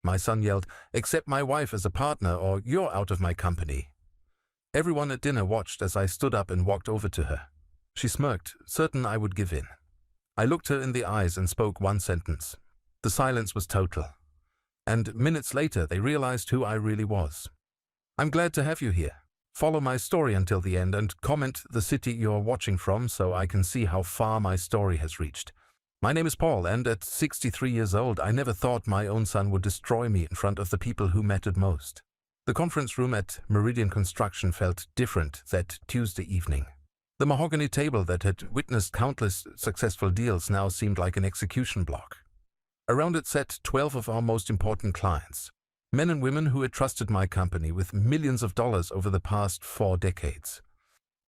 My son yelled, "Accept my wife as a partner or you're out of my company." Everyone at dinner watched as I stood up and walked over to her. She smirked, certain I would give in. I looked her in the eyes and spoke one sentence. The silence was total. And minutes later, they realized who I really was. "I'm glad to have you here. Follow my story until the end and comment the city you're watching from so I can see how far my story has reached. My name is Paul, and at 63 years old, I never thought my own son would destroy me in front of the people who mattered most." The conference room at Meridian Construction felt different that Tuesday evening. The mahogany table that had witnessed countless successful deals now seemed like an execution block. Around it sat 12 of our most important clients, men and women who had trusted my company with millions of dollars over the past 4 decades.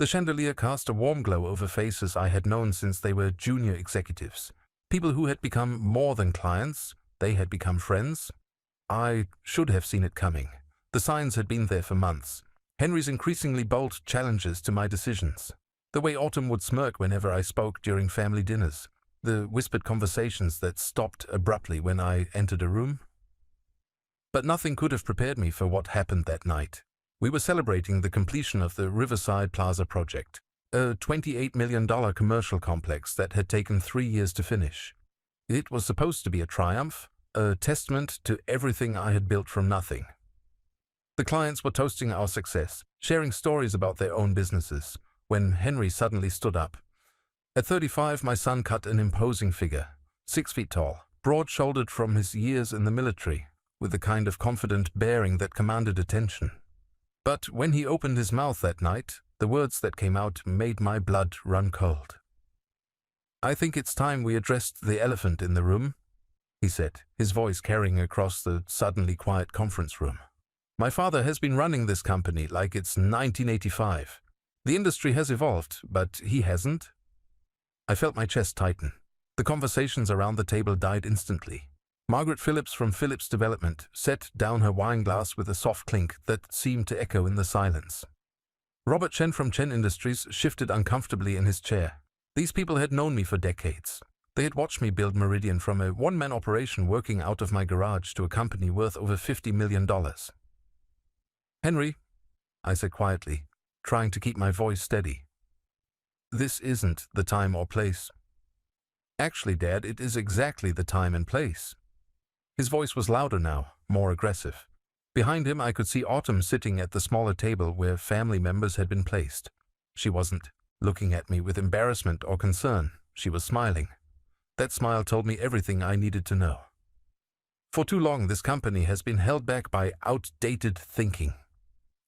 The chandelier cast a warm glow over faces I had known since they were junior executives. People who had become more than clients, they had become friends. I should have seen it coming. The signs had been there for months. Henry's increasingly bold challenges to my decisions. The way Autumn would smirk whenever I spoke during family dinners. The whispered conversations that stopped abruptly when I entered a room. But nothing could have prepared me for what happened that night. We were celebrating the completion of the Riverside Plaza project, a $28 million commercial complex that had taken 3 years to finish. It was supposed to be a triumph, a testament to everything I had built from nothing. The clients were toasting our success, sharing stories about their own businesses, when Henry suddenly stood up. At 35, my son cut an imposing figure, 6 feet tall, broad-shouldered from his years in the military, with the kind of confident bearing that commanded attention. But when he opened his mouth that night, the words that came out made my blood run cold. "I think it's time we addressed the elephant in the room," he said, his voice carrying across the suddenly quiet conference room. "My father has been running this company like it's 1985. The industry has evolved, but he hasn't." I felt my chest tighten. The conversations around the table died instantly. Margaret Phillips from Phillips Development set down her wine glass with a soft clink that seemed to echo in the silence. Robert Chen from Chen Industries shifted uncomfortably in his chair. These people had known me for decades. They had watched me build Meridian from a one-man operation working out of my garage to a company worth over $50 million. "Henry," I said quietly, trying to keep my voice steady. "This isn't the time or place." "Actually, Dad, it is exactly the time and place." His voice was louder now, more aggressive. Behind him, I could see Autumn sitting at the smaller table where family members had been placed. She wasn't looking at me with embarrassment or concern. She was smiling. That smile told me everything I needed to know. "For too long, this company has been held back by outdated thinking,"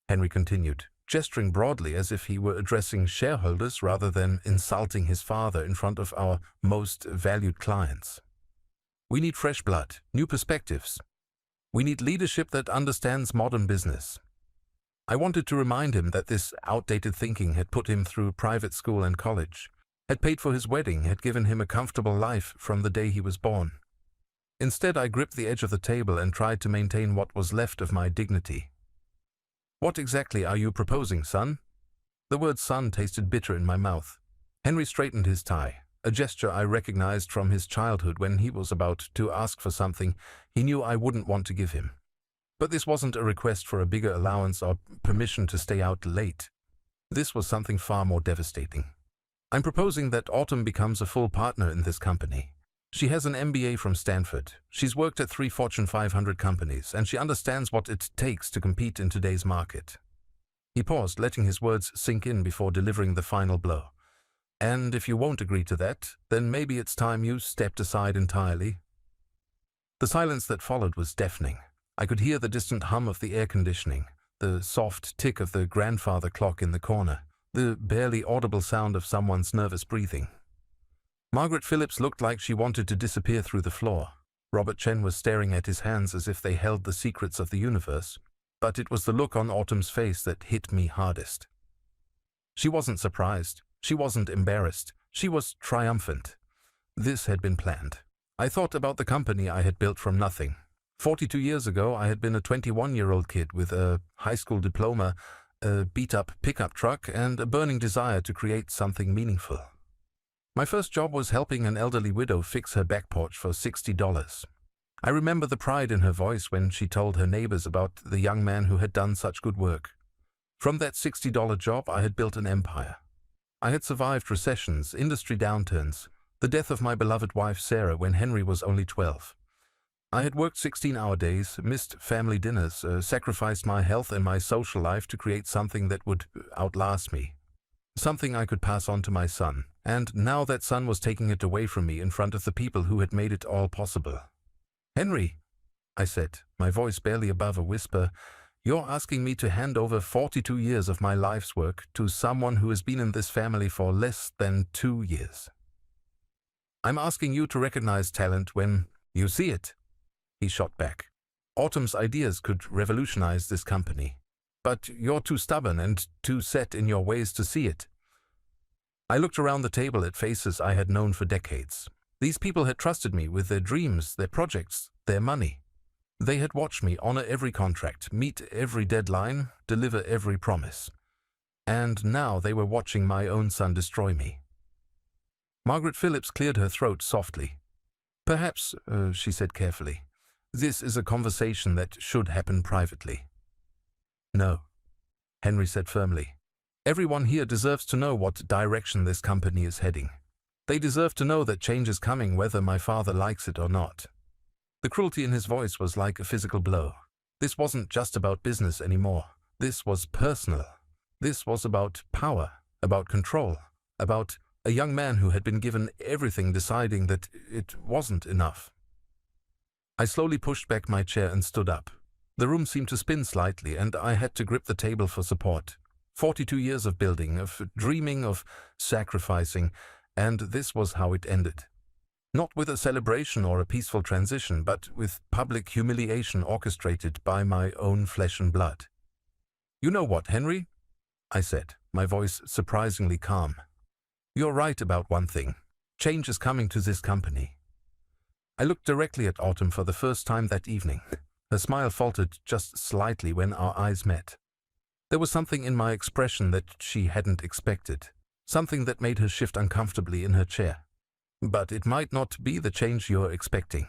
Henry continued, gesturing broadly as if he were addressing shareholders rather than insulting his father in front of our most valued clients. "We need fresh blood, new perspectives. We need leadership that understands modern business." I wanted to remind him that this outdated thinking had put him through private school and college, had paid for his wedding, had given him a comfortable life from the day he was born. Instead, I gripped the edge of the table and tried to maintain what was left of my dignity. "What exactly are you proposing, son?" The word son tasted bitter in my mouth. Henry straightened his tie, a gesture I recognized from his childhood when he was about to ask for something he knew I wouldn't want to give him. But this wasn't a request for a bigger allowance or permission to stay out late. This was something far more devastating. "I'm proposing that Autumn becomes a full partner in this company. She has an MBA from Stanford. She's worked at 3 Fortune 500 companies, and she understands what it takes to compete in today's market." He paused, letting his words sink in before delivering the final blow. "And if you won't agree to that, then maybe it's time you stepped aside entirely." The silence that followed was deafening. I could hear the distant hum of the air conditioning, the soft tick of the grandfather clock in the corner, the barely audible sound of someone's nervous breathing. Margaret Phillips looked like she wanted to disappear through the floor. Robert Chen was staring at his hands as if they held the secrets of the universe, but it was the look on Autumn's face that hit me hardest. She wasn't surprised. She wasn't embarrassed. She was triumphant. This had been planned. I thought about the company I had built from nothing. 42 years ago, I had been a 21-year-old kid with a high school diploma, a beat-up pickup truck, and a burning desire to create something meaningful. My first job was helping an elderly widow fix her back porch for $60. I remember the pride in her voice when she told her neighbors about the young man who had done such good work. From that $60 job, I had built an empire. I had survived recessions, industry downturns, the death of my beloved wife Sarah when Henry was only 12. I had worked 16-hour days, missed family dinners, sacrificed my health and my social life to create something that would outlast me. Something I could pass on to my son, and now that son was taking it away from me in front of the people who had made it all possible. "Henry," I said, my voice barely above a whisper, "you're asking me to hand over 42 years of my life's work to someone who has been in this family for less than 2 years. I'm asking you to recognize talent when you see it," he shot back. "Autumn's ideas could revolutionize this company. But you're too stubborn and too set in your ways to see it." I looked around the table at faces I had known for decades. These people had trusted me with their dreams, their projects, their money. They had watched me honor every contract, meet every deadline, deliver every promise. And now they were watching my own son destroy me. Margaret Phillips cleared her throat softly. "Perhaps," she said carefully, "this is a conversation that should happen privately." "No," Henry said firmly. "Everyone here deserves to know what direction this company is heading. They deserve to know that change is coming whether my father likes it or not." The cruelty in his voice was like a physical blow. This wasn't just about business anymore. This was personal. This was about power, about control, about a young man who had been given everything deciding that it wasn't enough. I slowly pushed back my chair and stood up. The room seemed to spin slightly, and I had to grip the table for support. 42 years of building, of dreaming, of sacrificing, and this was how it ended. Not with a celebration or a peaceful transition, but with public humiliation orchestrated by my own flesh and blood. "You know what, Henry?" I said, my voice surprisingly calm. "You're right about one thing. Change is coming to this company." I looked directly at Autumn for the first time that evening. Her smile faltered just slightly when our eyes met. There was something in my expression that she hadn't expected, something that made her shift uncomfortably in her chair. "But it might not be the change you're expecting."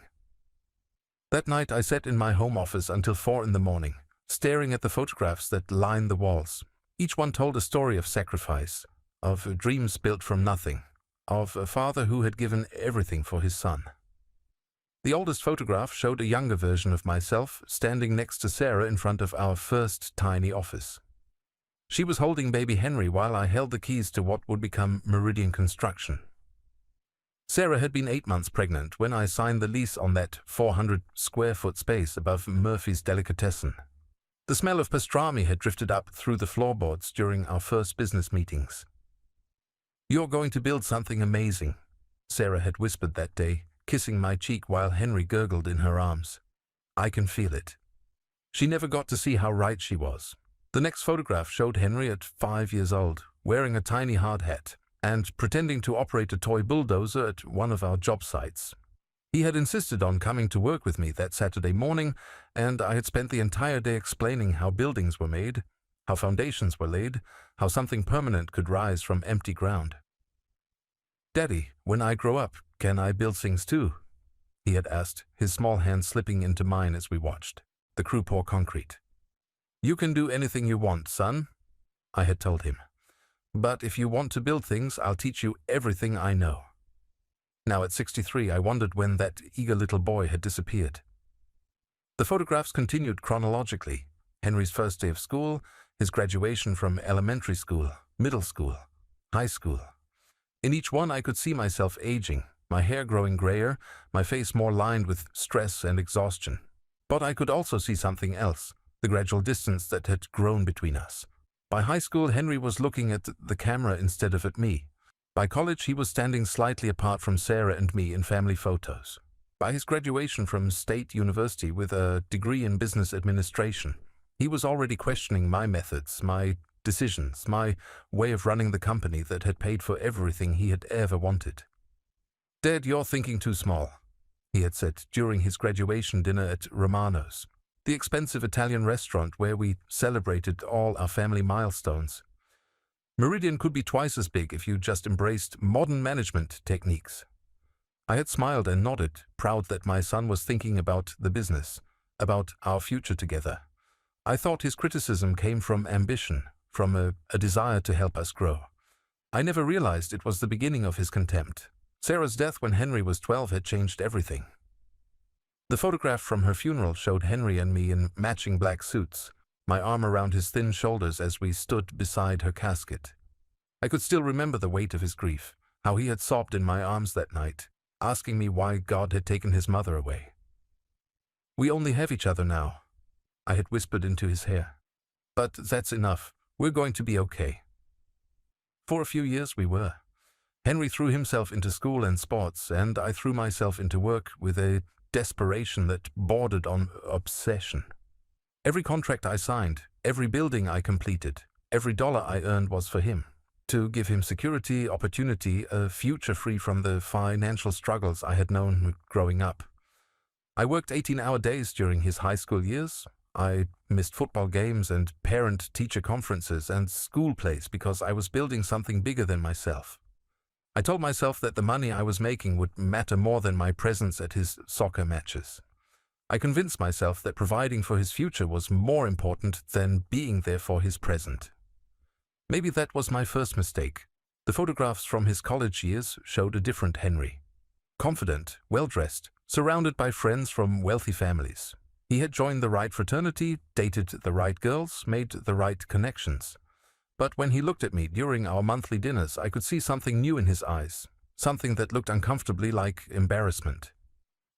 That night I sat in my home office until 4 in the morning, staring at the photographs that lined the walls. Each one told a story of sacrifice, of dreams built from nothing, of a father who had given everything for his son. The oldest photograph showed a younger version of myself standing next to Sarah in front of our first tiny office. She was holding baby Henry while I held the keys to what would become Meridian Construction. Sarah had been 8 months pregnant when I signed the lease on that 400-square-foot space above Murphy's Delicatessen. The smell of pastrami had drifted up through the floorboards during our first business meetings. "You're going to build something amazing," Sarah had whispered that day, kissing my cheek while Henry gurgled in her arms. "I can feel it." She never got to see how right she was. The next photograph showed Henry at 5 years old, wearing a tiny hard hat, and pretending to operate a toy bulldozer at one of our job sites. He had insisted on coming to work with me that Saturday morning, and I had spent the entire day explaining how buildings were made, how foundations were laid, how something permanent could rise from empty ground. "Daddy, when I grow up, can I build things too?" he had asked, his small hand slipping into mine as we watched the crew pour concrete. "You can do anything you want, son," I had told him. "But if you want to build things, I'll teach you everything I know." Now at 63, I wondered when that eager little boy had disappeared. The photographs continued chronologically. Henry's first day of school, his graduation from elementary school, middle school, high school. In each one I could see myself aging, my hair growing grayer, my face more lined with stress and exhaustion. But I could also see something else, the gradual distance that had grown between us. By high school, Henry was looking at the camera instead of at me. By college, he was standing slightly apart from Sarah and me in family photos. By his graduation from State University with a degree in business administration, he was already questioning my methods, my decisions, my way of running the company that had paid for everything he had ever wanted. "Dad, you're thinking too small," he had said during his graduation dinner at Romano's, the expensive Italian restaurant where we celebrated all our family milestones. "Meridian could be twice as big if you just embraced modern management techniques." I had smiled and nodded, proud that my son was thinking about the business, about our future together. I thought his criticism came from ambition, from a desire to help us grow. I never realized it was the beginning of his contempt. Sarah's death when Henry was 12 had changed everything. The photograph from her funeral showed Henry and me in matching black suits, my arm around his thin shoulders as we stood beside her casket. I could still remember the weight of his grief, how he had sobbed in my arms that night, asking me why God had taken his mother away. "We only have each other now," I had whispered into his hair. "But that's enough. We're going to be okay." For a few years we were. Henry threw himself into school and sports, and I threw myself into work with a desperation that bordered on obsession. Every contract I signed, every building I completed, every dollar I earned was for him, to give him security, opportunity, a future free from the financial struggles I had known growing up. I worked 18-hour days during his high school years. I missed football games and parent-teacher conferences and school plays because I was building something bigger than myself. I told myself that the money I was making would matter more than my presence at his soccer matches. I convinced myself that providing for his future was more important than being there for his present. Maybe that was my first mistake. The photographs from his college years showed a different Henry. Confident, well-dressed, surrounded by friends from wealthy families. He had joined the right fraternity, dated the right girls, made the right connections. But when he looked at me during our monthly dinners, I could see something new in his eyes, something that looked uncomfortably like embarrassment.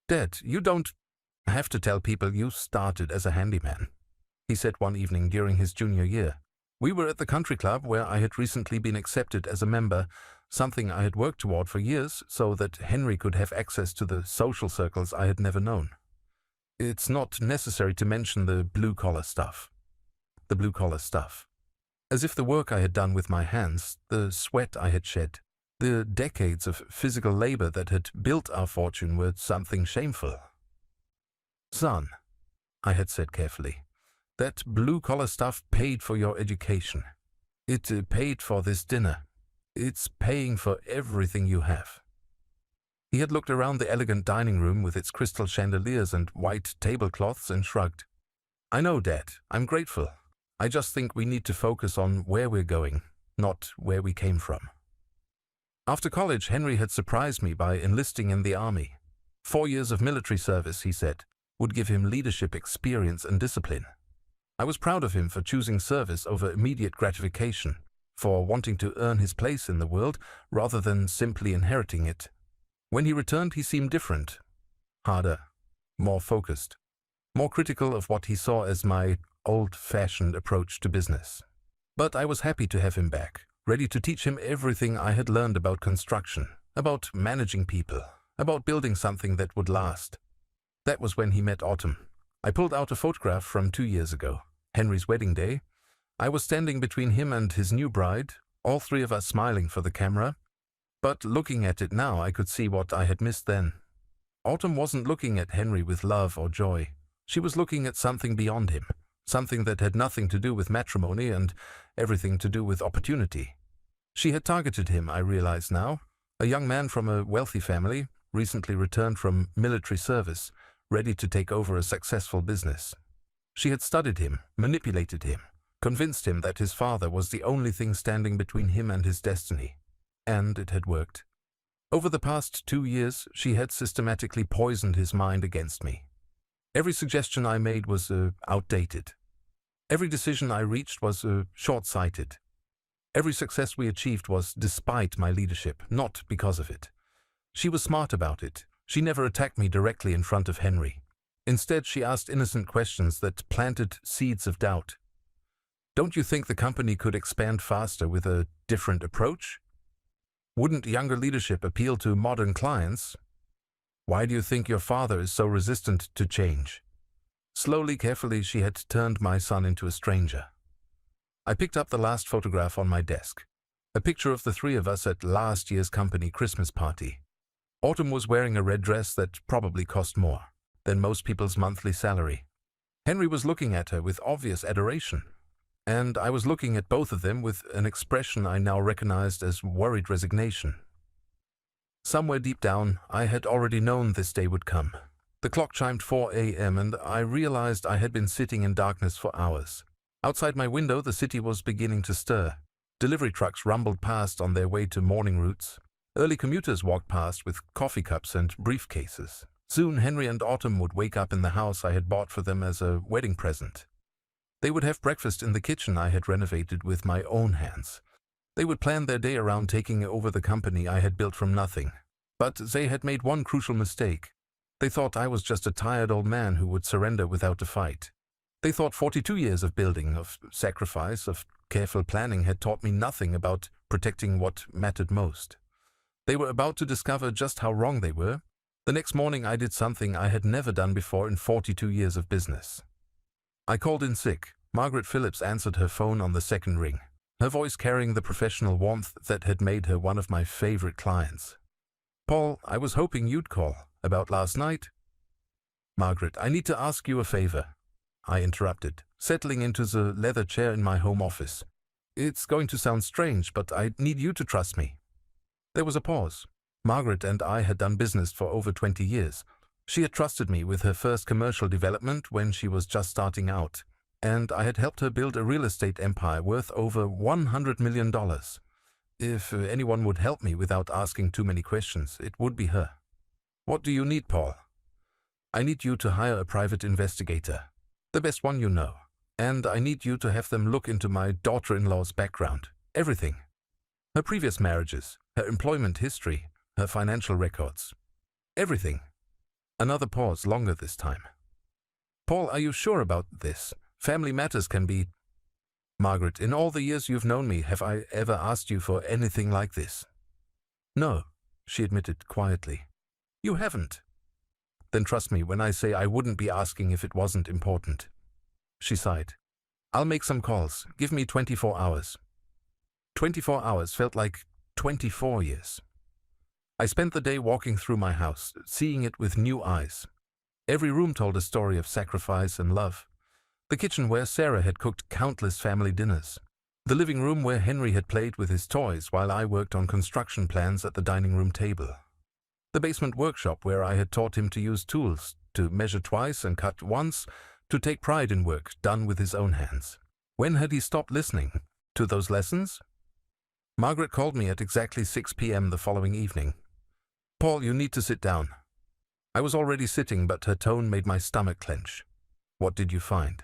"Dad, you don't have to tell people you started as a handyman," he said one evening during his junior year. We were at the country club where I had recently been accepted as a member, something I had worked toward for years so that Henry could have access to the social circles I had never known. It's not necessary to mention the blue-collar stuff. The blue-collar stuff. As if the work I had done with my hands, the sweat I had shed, the decades of physical labor that had built our fortune were something shameful. "Son," I had said carefully, "that blue-collar stuff paid for your education. It paid for this dinner. It's paying for everything you have." He had looked around the elegant dining room with its crystal chandeliers and white tablecloths and shrugged. "I know, Dad. I'm grateful. I just think we need to focus on where we're going, not where we came from." After college, Henry had surprised me by enlisting in the army. 4 years of military service, he said, would give him leadership experience and discipline. I was proud of him for choosing service over immediate gratification, for wanting to earn his place in the world rather than simply inheriting it. When he returned, he seemed different, harder, more focused, more critical of what he saw as my old-fashioned approach to business. But I was happy to have him back, ready to teach him everything I had learned about construction, about managing people, about building something that would last. That was when he met Autumn. I pulled out a photograph from 2 years ago, Henry's wedding day. I was standing between him and his new bride, all three of us smiling for the camera. But looking at it now, I could see what I had missed then. Autumn wasn't looking at Henry with love or joy. She was looking at something beyond him, something that had nothing to do with matrimony and everything to do with opportunity. She had targeted him, I realize now, a young man from a wealthy family, recently returned from military service, ready to take over a successful business. She had studied him, manipulated him, convinced him that his father was the only thing standing between him and his destiny. And it had worked. Over the past 2 years, she had systematically poisoned his mind against me. Every suggestion I made was outdated. Every decision I reached was short-sighted. Every success we achieved was despite my leadership, not because of it. She was smart about it. She never attacked me directly in front of Henry. Instead, she asked innocent questions that planted seeds of doubt. "Don't you think the company could expand faster with a different approach? Wouldn't younger leadership appeal to modern clients? Why do you think your father is so resistant to change?" Slowly, carefully, she had turned my son into a stranger. I picked up the last photograph on my desk, a picture of the three of us at last year's company Christmas party. Autumn was wearing a red dress that probably cost more than most people's monthly salary. Henry was looking at her with obvious adoration, and I was looking at both of them with an expression I now recognized as worried resignation. Somewhere deep down, I had already known this day would come. The clock chimed 4 a.m. and I realized I had been sitting in darkness for hours. Outside my window, the city was beginning to stir. Delivery trucks rumbled past on their way to morning routes. Early commuters walked past with coffee cups and briefcases. Soon Henry and Autumn would wake up in the house I had bought for them as a wedding present. They would have breakfast in the kitchen I had renovated with my own hands. They would plan their day around taking over the company I had built from nothing. But they had made one crucial mistake. They thought I was just a tired old man who would surrender without a fight. They thought 42 years of building, of sacrifice, of careful planning had taught me nothing about protecting what mattered most. They were about to discover just how wrong they were. The next morning I did something I had never done before in 42 years of business. I called in sick. Margaret Phillips answered her phone on the second ring, her voice carrying the professional warmth that had made her one of my favorite clients. "Paul, I was hoping you'd call. About last night?" "Margaret, I need to ask you a favor," I interrupted, settling into the leather chair in my home office. "It's going to sound strange, but I need you to trust me." There was a pause. Margaret and I had done business for over 20 years. She had trusted me with her first commercial development when she was just starting out, and I had helped her build a real estate empire worth over $100 million. If anyone would help me without asking too many questions, it would be her. "What do you need, Paul?" "I need you to hire a private investigator, the best one you know, and I need you to have them look into my daughter-in-law's background, everything. Her previous marriages, her employment history, her financial records. Everything." Another pause, longer this time. "Paul, are you sure about this? Family matters can be—" "Margaret, in all the years you've known me, have I ever asked you for anything like this?" "No," she admitted quietly. "You haven't." "Then trust me when I say I wouldn't be asking if it wasn't important." She sighed. "I'll make some calls. Give me 24 hours. 24 hours felt like 24 years. I spent the day walking through my house, seeing it with new eyes. Every room told a story of sacrifice and love. The kitchen where Sarah had cooked countless family dinners. The living room where Henry had played with his toys while I worked on construction plans at the dining room table. The basement workshop where I had taught him to use tools, to measure twice and cut once, to take pride in work done with his own hands. When had he stopped listening to those lessons? Margaret called me at exactly 6 p.m. the following evening. "Paul, you need to sit down." I was already sitting, but her tone made my stomach clench. "What did you find?"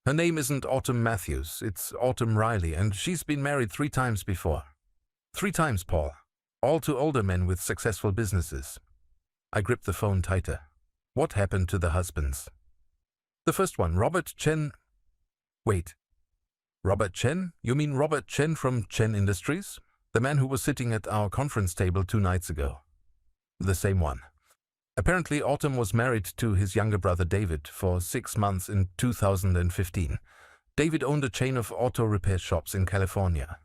"Her name isn't Autumn Matthews, it's Autumn Riley, and she's been married 3 times before. 3 times, Paul. All to older men with successful businesses." I gripped the phone tighter. "What happened to the husbands?" "The first one, Robert Chen—" "Wait. Robert Chen? You mean Robert Chen from Chen Industries? The man who was sitting at our conference table 2 nights ago?" "The same one. Apparently Autumn was married to his younger brother David for 6 months in 2015. David owned a chain of auto repair shops in California.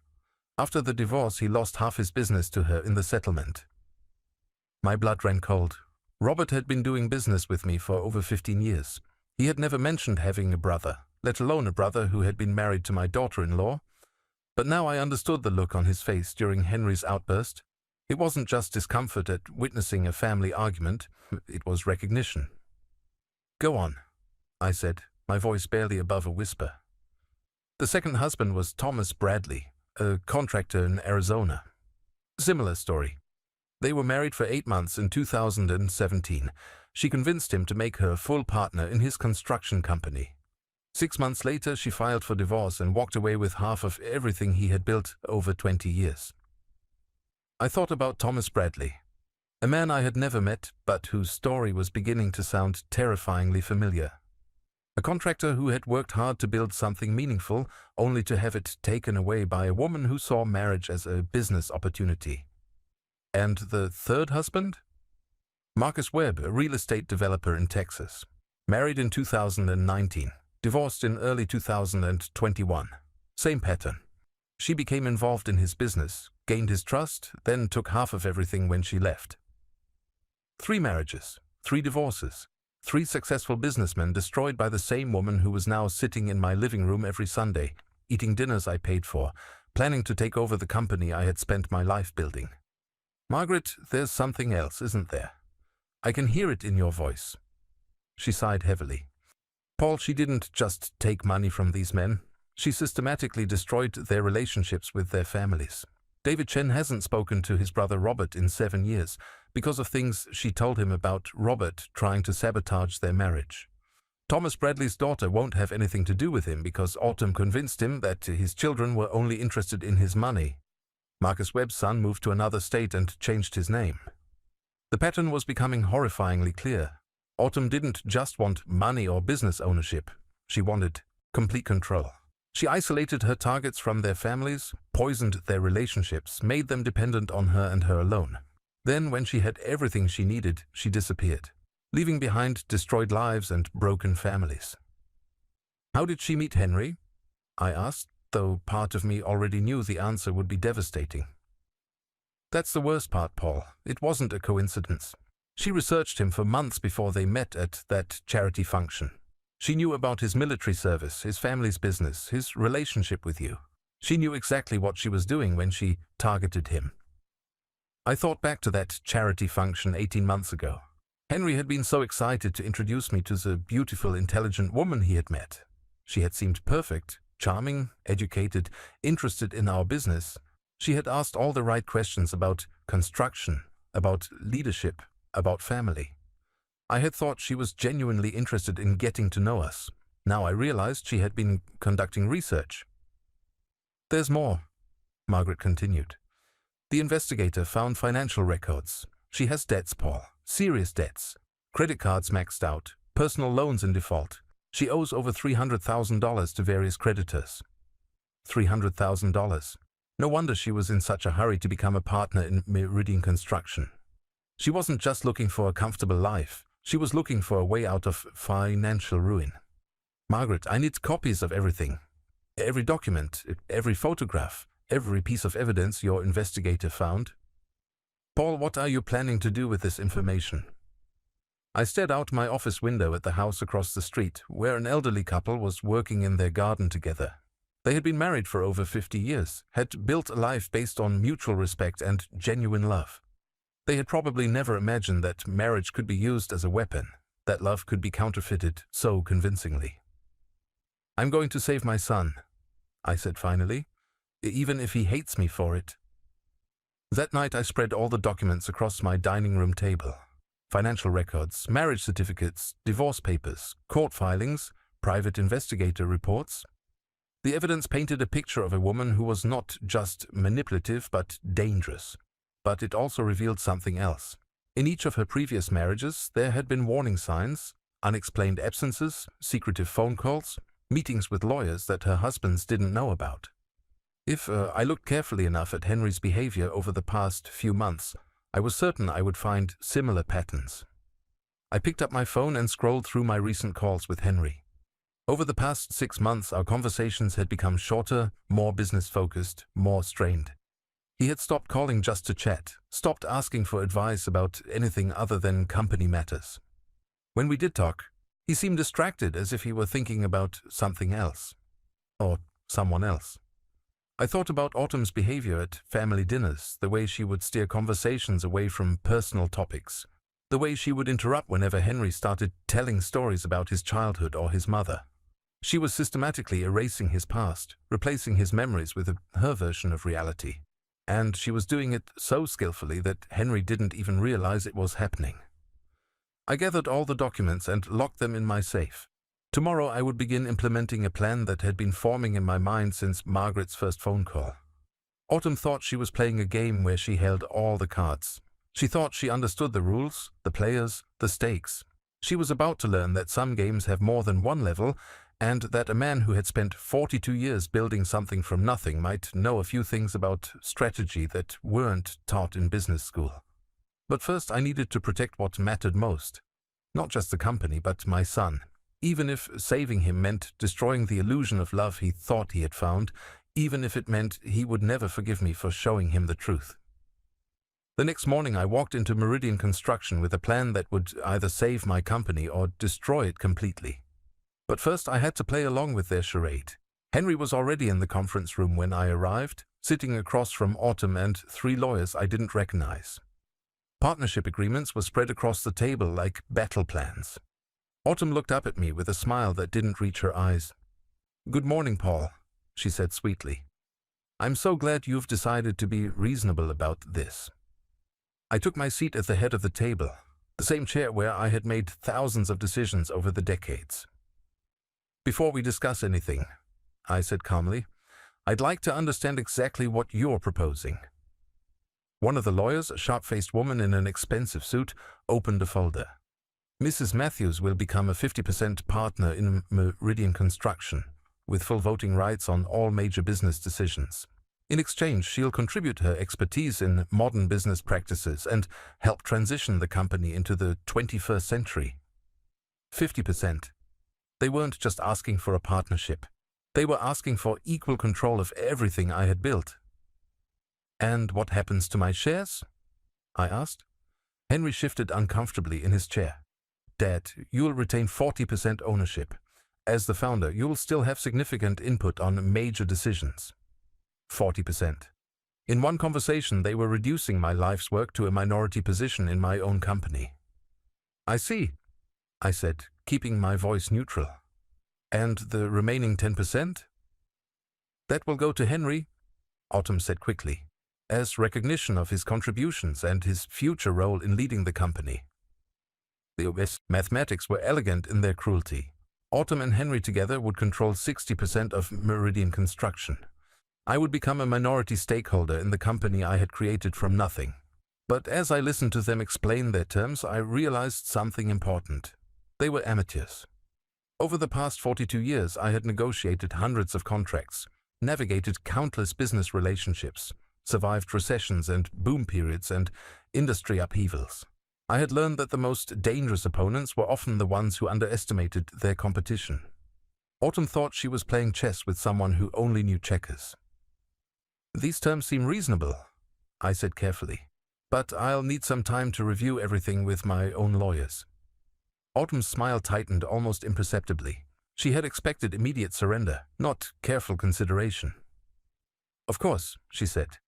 After the divorce, he lost half his business to her in the settlement." My blood ran cold. Robert had been doing business with me for over 15 years. He had never mentioned having a brother, let alone a brother who had been married to my daughter-in-law. But now I understood the look on his face during Henry's outburst. It wasn't just discomfort at witnessing a family argument, it was recognition. "Go on," I said, my voice barely above a whisper. "The second husband was Thomas Bradley, a contractor in Arizona. Similar story. They were married for 8 months in 2017. She convinced him to make her a full partner in his construction company. 6 months later, she filed for divorce and walked away with half of everything he had built over 20 years. I thought about Thomas Bradley, a man I had never met, but whose story was beginning to sound terrifyingly familiar. A contractor who had worked hard to build something meaningful, only to have it taken away by a woman who saw marriage as a business opportunity. And the third husband? Marcus Webb, a real estate developer in Texas. Married in 2019. Divorced in early 2021. Same pattern. She became involved in his business, gained his trust, then took half of everything when she left. 3 marriages, 3 divorces, 3 successful businessmen destroyed by the same woman who was now sitting in my living room every Sunday, eating dinners I paid for, planning to take over the company I had spent my life building. Margaret, there's something else, isn't there? I can hear it in your voice. She sighed heavily. Paul, she didn't just take money from these men. She systematically destroyed their relationships with their families. David Chen hasn't spoken to his brother Robert in 7 years because of things she told him about Robert trying to sabotage their marriage. Thomas Bradley's daughter won't have anything to do with him because Autumn convinced him that his children were only interested in his money. Marcus Webb's son moved to another state and changed his name. The pattern was becoming horrifyingly clear. Autumn didn't just want money or business ownership. She wanted complete control. She isolated her targets from their families, poisoned their relationships, made them dependent on her and her alone. Then, when she had everything she needed, she disappeared, leaving behind destroyed lives and broken families. How did she meet Henry? I asked, though part of me already knew the answer would be devastating. That's the worst part, Paul. It wasn't a coincidence. She researched him for months before they met at that charity function. She knew about his military service, his family's business, his relationship with you. She knew exactly what she was doing when she targeted him. I thought back to that charity function 18 months ago. Henry had been so excited to introduce me to the beautiful, intelligent woman he had met. She had seemed perfect, charming, educated, interested in our business. She had asked all the right questions about construction, about leadership, about family. I had thought she was genuinely interested in getting to know us. Now I realized she had been conducting research. There's more, Margaret continued. The investigator found financial records. She has debts, Paul. Serious debts. Credit cards maxed out. Personal loans in default. She owes over $300,000 to various creditors. $300,000. No wonder she was in such a hurry to become a partner in Meridian Construction. She wasn't just looking for a comfortable life. She was looking for a way out of financial ruin. Margaret, I need copies of everything. Every document, every photograph, every piece of evidence your investigator found. Paul, what are you planning to do with this information? I stared out my office window at the house across the street, where an elderly couple was working in their garden together. They had been married for over 50 years, had built a life based on mutual respect and genuine love. They had probably never imagined that marriage could be used as a weapon, that love could be counterfeited so convincingly. I'm going to save my son, I said finally, even if he hates me for it. That night I spread all the documents across my dining room table. Financial records, marriage certificates, divorce papers, court filings, private investigator reports. The evidence painted a picture of a woman who was not just manipulative but dangerous. But it also revealed something else. In each of her previous marriages, there had been warning signs, unexplained absences, secretive phone calls, meetings with lawyers that her husbands didn't know about. If I looked carefully enough at Henry's behavior over the past few months, I was certain I would find similar patterns. I picked up my phone and scrolled through my recent calls with Henry. Over the past 6 months, our conversations had become shorter, more business-focused, more strained. He had stopped calling just to chat, stopped asking for advice about anything other than company matters. When we did talk, he seemed distracted, as if he were thinking about something else. Or someone else. I thought about Autumn's behavior at family dinners, the way she would steer conversations away from personal topics, the way she would interrupt whenever Henry started telling stories about his childhood or his mother. She was systematically erasing his past, replacing his memories with her version of reality. And she was doing it so skillfully that Henry didn't even realize it was happening. I gathered all the documents and locked them in my safe. Tomorrow I would begin implementing a plan that had been forming in my mind since Margaret's first phone call. Autumn thought she was playing a game where she held all the cards. She thought she understood the rules, the players, the stakes. She was about to learn that some games have more than one level, and that a man who had spent 42 years building something from nothing might know a few things about strategy that weren't taught in business school. But first I needed to protect what mattered most. Not just the company, but my son. Even if saving him meant destroying the illusion of love he thought he had found, even if it meant he would never forgive me for showing him the truth. The next morning I walked into Meridian Construction with a plan that would either save my company or destroy it completely. But first I had to play along with their charade. Henry was already in the conference room when I arrived, sitting across from Autumn and 3 lawyers I didn't recognize. Partnership agreements were spread across the table like battle plans. Autumn looked up at me with a smile that didn't reach her eyes. "Good morning, Paul," she said sweetly. "I'm so glad you've decided to be reasonable about this." I took my seat at the head of the table, the same chair where I had made thousands of decisions over the decades. "Before we discuss anything," I said calmly, "I'd like to understand exactly what you're proposing." One of the lawyers, a sharp-faced woman in an expensive suit, opened a folder. "Mrs. Matthews will become a 50% partner in Meridian Construction, with full voting rights on all major business decisions. In exchange, she'll contribute her expertise in modern business practices and help transition the company into the 21st century." 50%. They weren't just asking for a partnership. They were asking for equal control of everything I had built. "And what happens to my shares?" I asked. Henry shifted uncomfortably in his chair. "Dad, you'll retain 40% ownership. As the founder, you'll still have significant input on major decisions." 40%. In one conversation, they were reducing my life's work to a minority position in my own company. "I see," I said, keeping my voice neutral. "And the remaining 10%? "That will go to Henry," Autumn said quickly, "as recognition of his contributions and his future role in leading the company." The OS mathematics were elegant in their cruelty. Autumn and Henry together would control 60% of Meridian Construction. I would become a minority stakeholder in the company I had created from nothing. But as I listened to them explain their terms, I realized something important. They were amateurs. Over the past 42 years, I had negotiated hundreds of contracts, navigated countless business relationships, survived recessions and boom periods and industry upheavals. I had learned that the most dangerous opponents were often the ones who underestimated their competition. Autumn thought she was playing chess with someone who only knew checkers. "These terms seem reasonable," I said carefully, "but I'll need some time to review everything with my own lawyers." Autumn's smile tightened almost imperceptibly. She had expected immediate surrender, not careful consideration. "Of course," she said.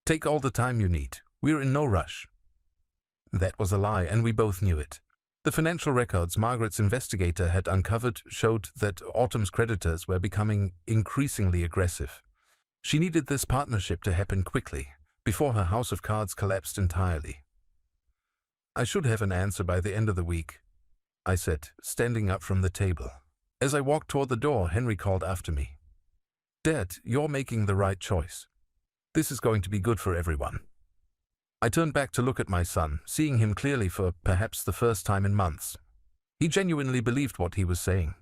"Take all the time you need. We're in no rush." That was a lie, and we both knew it. The financial records Margaret's investigator had uncovered showed that Autumn's creditors were becoming increasingly aggressive. She needed this partnership to happen quickly, before her house of cards collapsed entirely. "I should have an answer by the end of the week," I said, standing up from the table. As I walked toward the door, Henry called after me. "Dad, you're making the right choice. This is going to be good for everyone." I turned back to look at my son, seeing him clearly for perhaps the first time in months. He genuinely believed what he was saying.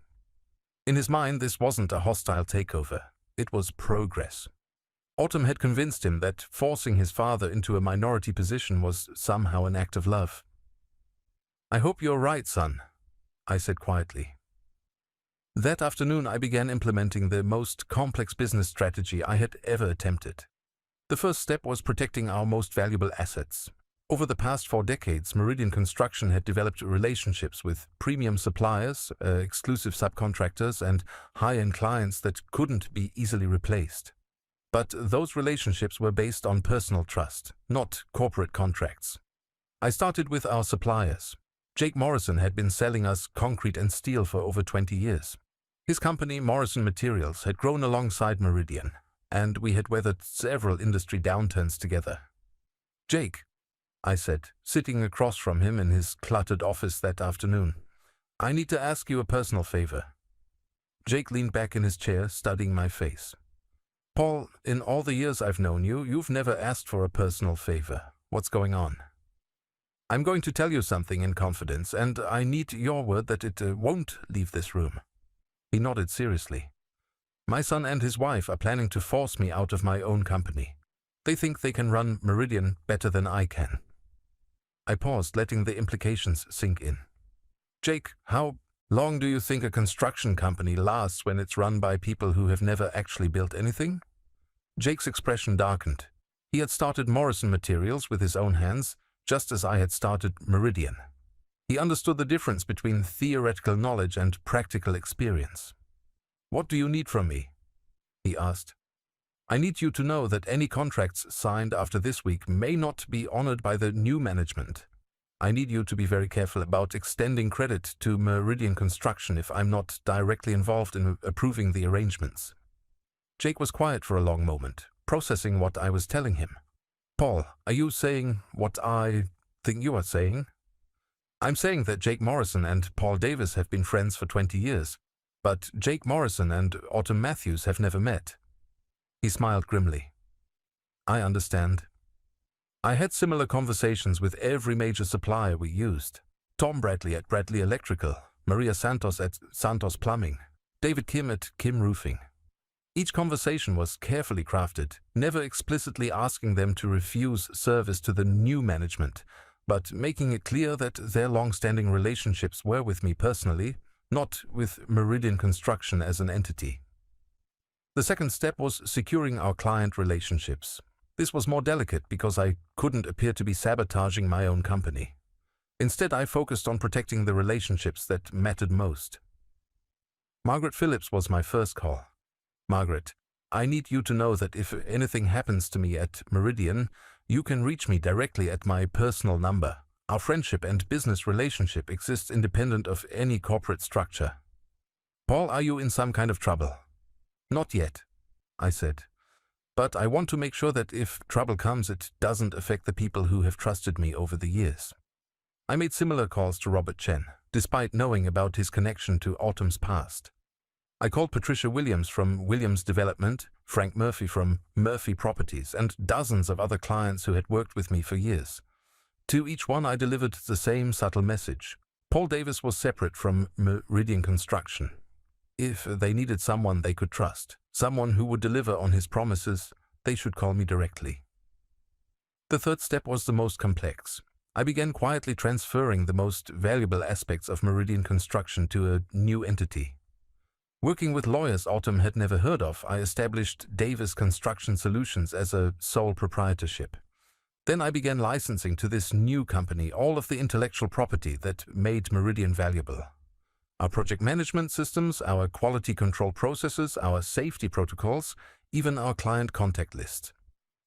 In his mind, this wasn't a hostile takeover. It was progress. Autumn had convinced him that forcing his father into a minority position was somehow an act of love. "I hope you're right, son," I said quietly. That afternoon, I began implementing the most complex business strategy I had ever attempted. The first step was protecting our most valuable assets. Over the past 4 decades, Meridian Construction had developed relationships with premium suppliers, exclusive subcontractors, and high-end clients that couldn't be easily replaced. But those relationships were based on personal trust, not corporate contracts. I started with our suppliers. Jake Morrison had been selling us concrete and steel for over 20 years. His company, Morrison Materials, had grown alongside Meridian, and we had weathered several industry downturns together. "Jake," I said, sitting across from him in his cluttered office that afternoon, "I need to ask you a personal favor." Jake leaned back in his chair, studying my face. "Paul, in all the years I've known you, you've never asked for a personal favor. What's going on?" "I'm going to tell you something in confidence, and I need your word that it won't leave this room." He nodded seriously. "My son and his wife are planning to force me out of my own company. They think they can run Meridian better than I can." I paused, letting the implications sink in. "Jake, how long do you think a construction company lasts when it's run by people who have never actually built anything?" Jake's expression darkened. He had started Morrison Materials with his own hands, just as I had started Meridian. He understood the difference between theoretical knowledge and practical experience. "What do you need from me?" he asked. I need you to know that any contracts signed after this week may not be honored by the new management. I need you to be very careful about extending credit to Meridian Construction if I'm not directly involved in approving the arrangements." Jake was quiet for a long moment, processing what I was telling him. "Paul, are you saying what I think you are saying?" "I'm saying that Jake Morrison and Paul Davis have been friends for 20 years, but Jake Morrison and Autumn Matthews have never met." He smiled grimly. "I understand. I had similar conversations with every major supplier we used. Tom Bradley at Bradley Electrical, Maria Santos at Santos Plumbing, David Kim at Kim Roofing. Each conversation was carefully crafted, never explicitly asking them to refuse service to the new management, but making it clear that their long-standing relationships were with me personally, not with Meridian Construction as an entity. The second step was securing our client relationships. This was more delicate because I couldn't appear to be sabotaging my own company. Instead, I focused on protecting the relationships that mattered most. Margaret Phillips was my first call. "Margaret, I need you to know that if anything happens to me at Meridian, you can reach me directly at my personal number. Our friendship and business relationship exists independent of any corporate structure." "Paul, are you in some kind of trouble?" "Not yet," I said. "But I want to make sure that if trouble comes, it doesn't affect the people who have trusted me over the years." I made similar calls to Robert Chen, despite knowing about his connection to Autumn's past. I called Patricia Williams from Williams Development, Frank Murphy from Murphy Properties, and dozens of other clients who had worked with me for years. To each one I delivered the same subtle message. Paul Davis was separate from Meridian Construction. If they needed someone they could trust, someone who would deliver on his promises, they should call me directly. The third step was the most complex. I began quietly transferring the most valuable aspects of Meridian Construction to a new entity. Working with lawyers Autumn had never heard of, I established Davis Construction Solutions as a sole proprietorship. Then I began licensing to this new company all of the intellectual property that made Meridian valuable. Our project management systems, our quality control processes, our safety protocols, even our client contact list.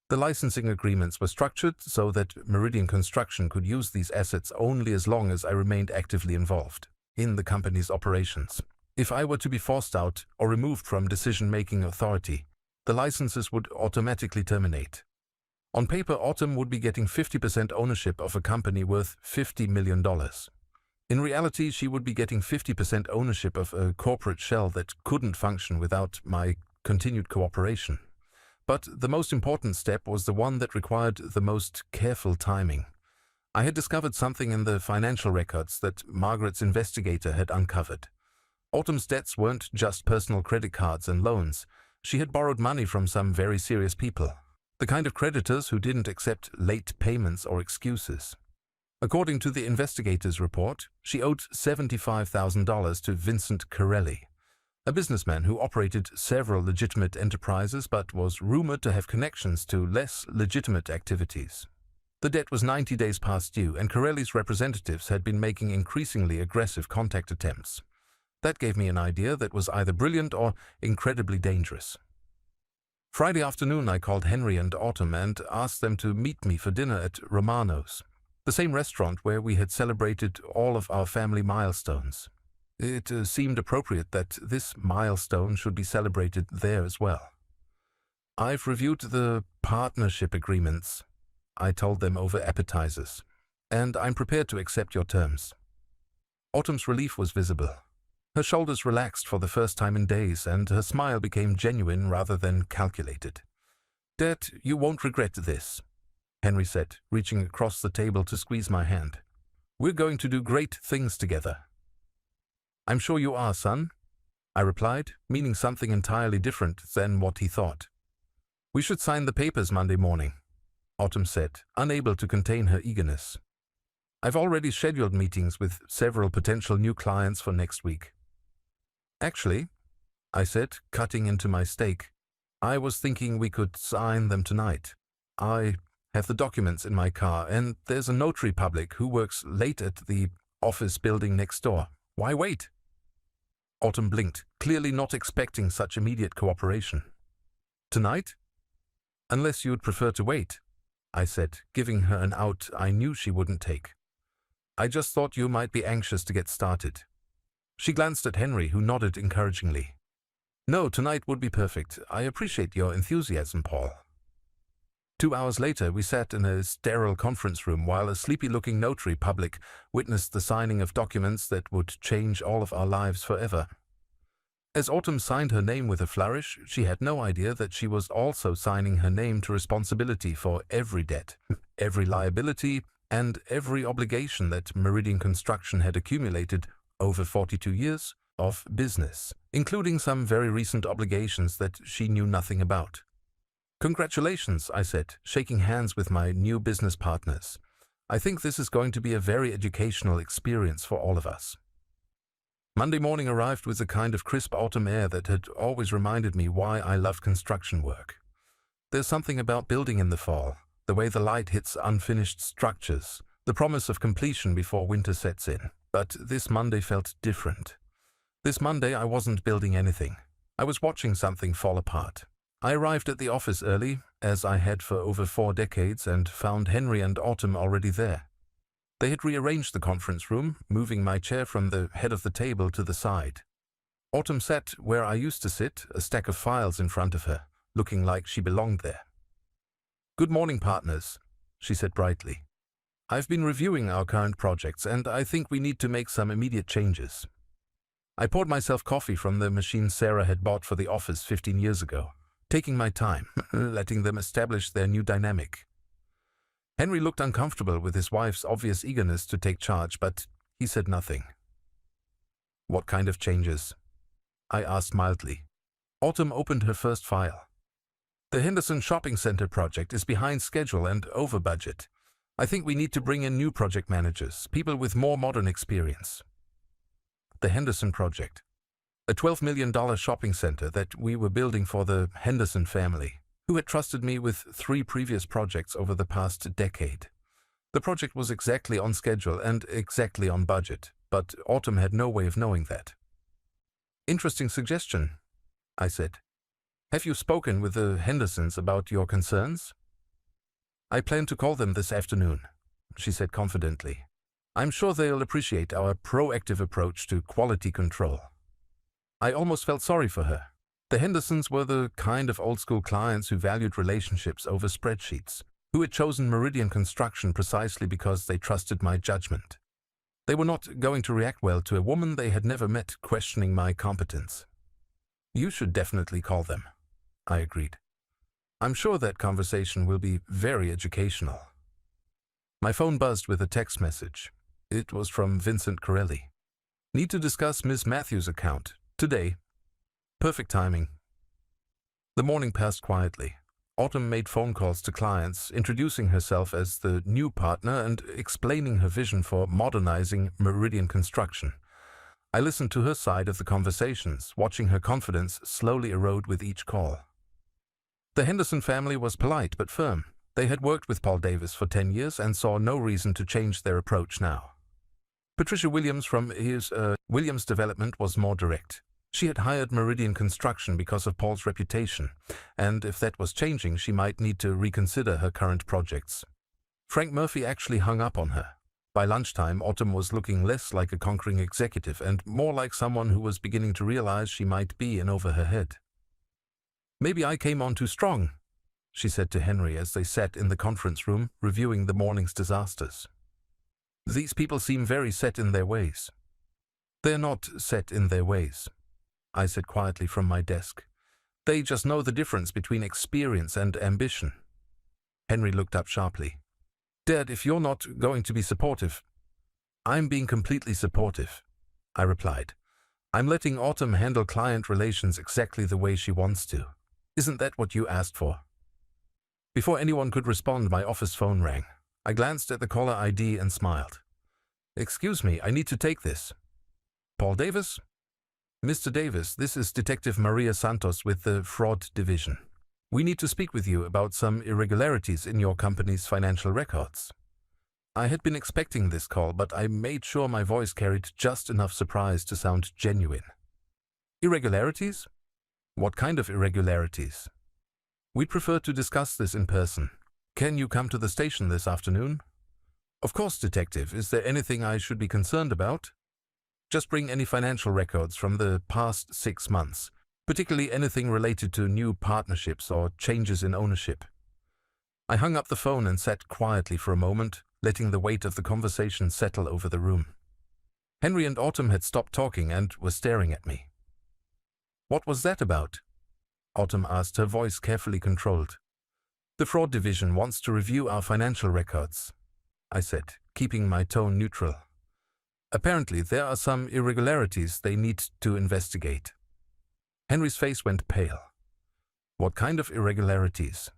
The licensing agreements were structured so that Meridian Construction could use these assets only as long as I remained actively involved in the company's operations. If I were to be forced out or removed from decision-making authority, the licenses would automatically terminate. On paper, Autumn would be getting 50% ownership of a company worth $50 million. In reality, she would be getting 50% ownership of a corporate shell that couldn't function without my continued cooperation. But the most important step was the one that required the most careful timing. I had discovered something in the financial records that Margaret's investigator had uncovered. Autumn's debts weren't just personal credit cards and loans. She had borrowed money from some very serious people, the kind of creditors who didn't accept late payments or excuses. According to the investigator's report, she owed $75,000 to Vincent Corelli, a businessman who operated several legitimate enterprises but was rumored to have connections to less legitimate activities. The debt was 90 days past due, and Corelli's representatives had been making increasingly aggressive contact attempts. That gave me an idea that was either brilliant or incredibly dangerous. Friday afternoon, I called Henry and Autumn and asked them to meet me for dinner at Romano's, the same restaurant where we had celebrated all of our family milestones. It seemed appropriate that this milestone should be celebrated there as well. "I've reviewed the partnership agreements," I told them over appetizers, "and I'm prepared to accept your terms." Autumn's relief was visible. Her shoulders relaxed for the first time in days, and her smile became genuine rather than calculated. "Dad, you won't regret this," Henry said, reaching across the table to squeeze my hand. "We're going to do great things together." "I'm sure you are, son," I replied, meaning something entirely different than what he thought. "We should sign the papers Monday morning," Autumn said, unable to contain her eagerness. "I've already scheduled meetings with several potential new clients for next week." "Actually," I said, cutting into my steak, "I was thinking we could sign them tonight. I have the documents in my car, and there's a notary public who works late at the office building next door. Why wait?" Autumn blinked, clearly not expecting such immediate cooperation. "Tonight?" Unless you'd prefer to wait, I said, giving her an out I knew she wouldn't take. I just thought you might be anxious to get started. She glanced at Henry, who nodded encouragingly. No, tonight would be perfect. I appreciate your enthusiasm, Paul. 2 hours later, we sat in a sterile conference room while a sleepy-looking notary public witnessed the signing of documents that would change all of our lives forever. As Autumn signed her name with a flourish, she had no idea that she was also signing her name to responsibility for every debt, every liability, and every obligation that Meridian Construction had accumulated over 42 years of business, including some very recent obligations that she knew nothing about. Congratulations, I said, shaking hands with my new business partners. I think this is going to be a very educational experience for all of us. Monday morning arrived with a kind of crisp autumn air that had always reminded me why I loved construction work. There's something about building in the fall, the way the light hits unfinished structures, the promise of completion before winter sets in. But this Monday felt different. This Monday I wasn't building anything. I was watching something fall apart. I arrived at the office early, as I had for over 4 decades, and found Henry and Autumn already there. They had rearranged the conference room, moving my chair from the head of the table to the side. Autumn sat where I used to sit, a stack of files in front of her, looking like she belonged there. Good morning, partners, she said brightly. I've been reviewing our current projects, and I think we need to make some immediate changes. I poured myself coffee from the machine Sarah had bought for the office 15 years ago, taking my time, letting them establish their new dynamic. Henry looked uncomfortable with his wife's obvious eagerness to take charge, but he said nothing. What kind of changes? I asked mildly. Autumn opened her first file. The Henderson Shopping Center project is behind schedule and over budget. I think we need to bring in new project managers, people with more modern experience. The Henderson project, a $12 million shopping center that we were building for the Henderson family, who had trusted me with 3 previous projects over the past decade. The project was exactly on schedule and exactly on budget, but Autumn had no way of knowing that. Interesting suggestion, I said. Have you spoken with the Hendersons about your concerns? I plan to call them this afternoon, she said confidently. I'm sure they'll appreciate our proactive approach to quality control. I almost felt sorry for her. The Hendersons were the kind of old-school clients who valued relationships over spreadsheets, who had chosen Meridian Construction precisely because they trusted my judgment. They were not going to react well to a woman they had never met questioning my competence. You should definitely call them, I agreed. I'm sure that conversation will be very educational. My phone buzzed with a text message. It was from Vincent Corelli. Need to discuss Ms. Matthews' account. Today. Perfect timing. The morning passed quietly. Autumn made phone calls to clients, introducing herself as the new partner and explaining her vision for modernizing Meridian Construction. I listened to her side of the conversations, watching her confidence slowly erode with each call. The Henderson family was polite but firm. They had worked with Paul Davis for 10 years and saw no reason to change their approach now. Patricia Williams from his Williams Development was more direct. She had hired Meridian Construction because of Paul's reputation, and if that was changing, she might need to reconsider her current projects. Frank Murphy actually hung up on her. By lunchtime, Autumn was looking less like a conquering executive and more like someone who was beginning to realize she might be in over her head. Maybe I came on too strong, she said to Henry as they sat in the conference room reviewing the morning's disasters. These people seem very set in their ways. They're not set in their ways, I said quietly from my desk. They just know the difference between experience and ambition. Henry looked up sharply. Dad, if you're not going to be supportive... I'm being completely supportive, I replied. I'm letting Autumn handle client relations exactly the way she wants to. Isn't that what you asked for? Before anyone could respond, my office phone rang. I glanced at the caller ID and smiled. Excuse me, I need to take this. Paul Davis? Mr. Davis, this is Detective Maria Santos with the Fraud Division. We need to speak with you about some irregularities in your company's financial records. I had been expecting this call, but I made sure my voice carried just enough surprise to sound genuine. Irregularities? What kind of irregularities? We'd prefer to discuss this in person. Can you come to the station this afternoon? Of course, Detective. Is there anything I should be concerned about? Just bring any financial records from the past 6 months, particularly anything related to new partnerships or changes in ownership. I hung up the phone and sat quietly for a moment, letting the weight of the conversation settle over the room. Henry and Autumn had stopped talking and were staring at me. What was that about? Autumn asked, her voice carefully controlled. The fraud division wants to review our financial records, I said, keeping my tone neutral. Apparently, there are some irregularities they need to investigate. Henry's face went pale. What kind of irregularities?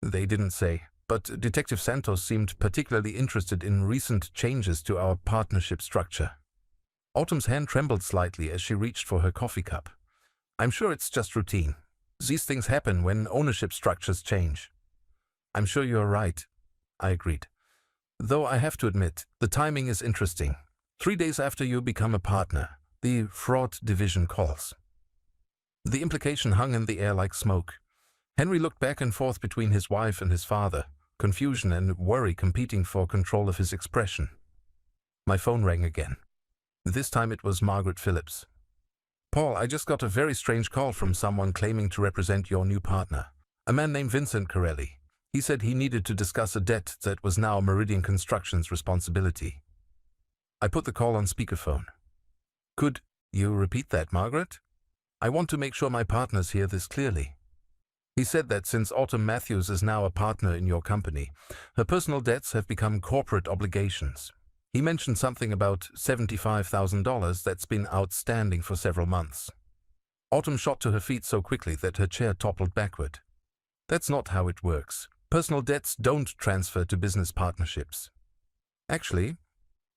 They didn't say, but Detective Santos seemed particularly interested in recent changes to our partnership structure. Autumn's hand trembled slightly as she reached for her coffee cup. I'm sure it's just routine. These things happen when ownership structures change. I'm sure you're right, I agreed. Though I have to admit, the timing is interesting. 3 days after you become a partner, the fraud division calls. The implication hung in the air like smoke. Henry looked back and forth between his wife and his father, confusion and worry competing for control of his expression. My phone rang again. This time it was Margaret Phillips. Paul, I just got a very strange call from someone claiming to represent your new partner, a man named Vincent Corelli. He said he needed to discuss a debt that was now Meridian Construction's responsibility. I put the call on speakerphone. Could you repeat that, Margaret? I want to make sure my partners hear this clearly. He said that since Autumn Matthews is now a partner in your company, her personal debts have become corporate obligations. He mentioned something about $75,000 that's been outstanding for several months. Autumn shot to her feet so quickly that her chair toppled backward. That's not how it works. Personal debts don't transfer to business partnerships. Actually,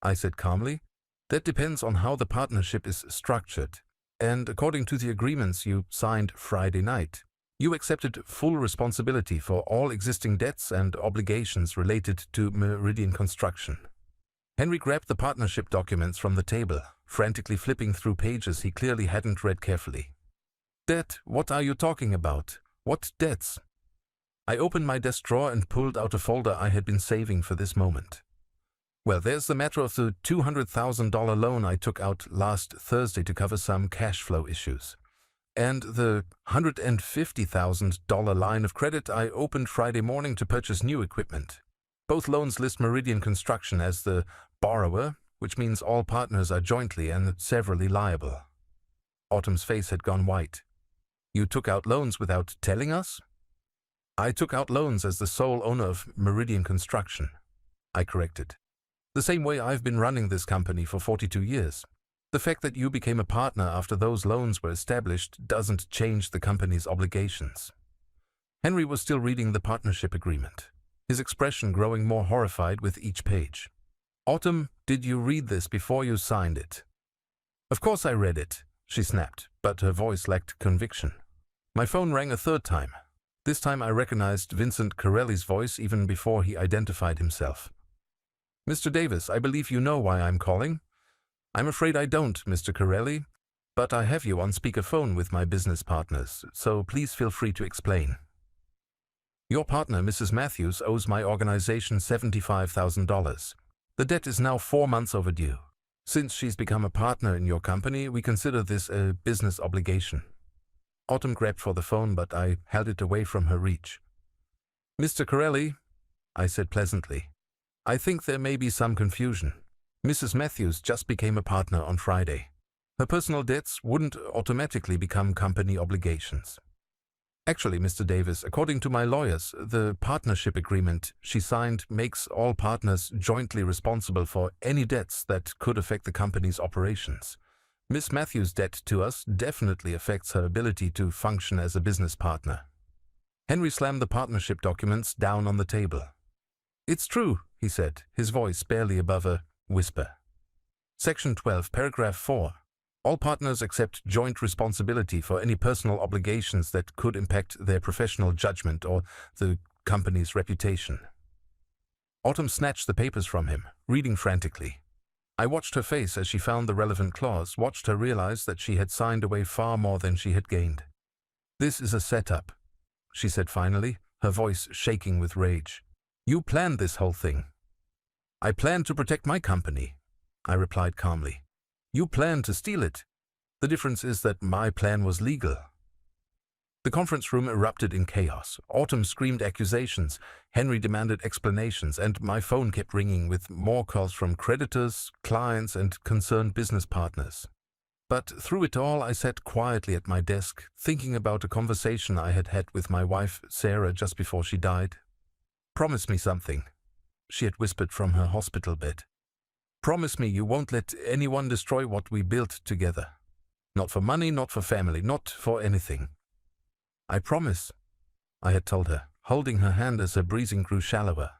I said calmly, that depends on how the partnership is structured. And according to the agreements you signed Friday night, you accepted full responsibility for all existing debts and obligations related to Meridian Construction. Henry grabbed the partnership documents from the table, frantically flipping through pages he clearly hadn't read carefully. Debt? What are you talking about? What debts? I opened my desk drawer and pulled out a folder I had been saving for this moment. Well, there's the matter of the $200,000 loan I took out last Thursday to cover some cash flow issues. And the $150,000 line of credit I opened Friday morning to purchase new equipment. Both loans list Meridian Construction as the borrower, which means all partners are jointly and severally liable. Autumn's face had gone white. You took out loans without telling us? I took out loans as the sole owner of Meridian Construction, I corrected. The same way I've been running this company for 42 years. The fact that you became a partner after those loans were established doesn't change the company's obligations. Henry was still reading the partnership agreement, his expression growing more horrified with each page. Autumn, did you read this before you signed it? Of course I read it, she snapped, but her voice lacked conviction. My phone rang a third time. This time I recognized Vincent Corelli's voice even before he identified himself. Mr. Davis, I believe you know why I'm calling. I'm afraid I don't, Mr. Corelli, but I have you on speakerphone with my business partners, so please feel free to explain. Your partner, Mrs. Matthews, owes my organization $75,000. The debt is now 4 months overdue. Since she's become a partner in your company, we consider this a business obligation. Autumn grabbed for the phone, but I held it away from her reach. Mr. Corelli, I said pleasantly, I think there may be some confusion. Mrs. Matthews just became a partner on Friday. Her personal debts wouldn't automatically become company obligations. Actually, Mr. Davis, according to my lawyers, the partnership agreement she signed makes all partners jointly responsible for any debts that could affect the company's operations. Miss Matthews' debt to us definitely affects her ability to function as a business partner. Henry slammed the partnership documents down on the table. It's true, he said, his voice barely above a whisper. Section 12, paragraph 4. All partners accept joint responsibility for any personal obligations that could impact their professional judgment or the company's reputation. Autumn snatched the papers from him, reading frantically. I watched her face as she found the relevant clause, watched her realize that she had signed away far more than she had gained. This is a setup, she said finally, her voice shaking with rage. You planned this whole thing. I planned to protect my company, I replied calmly. You planned to steal it. The difference is that my plan was legal. The conference room erupted in chaos. Autumn screamed accusations, Henry demanded explanations, and my phone kept ringing with more calls from creditors, clients, and concerned business partners. But through it all, I sat quietly at my desk, thinking about a conversation I had had with my wife, Sarah, just before she died. Promise me something, she had whispered from her hospital bed. Promise me you won't let anyone destroy what we built together. Not for money, not for family, not for anything. I promise, I had told her, holding her hand as her breathing grew shallower.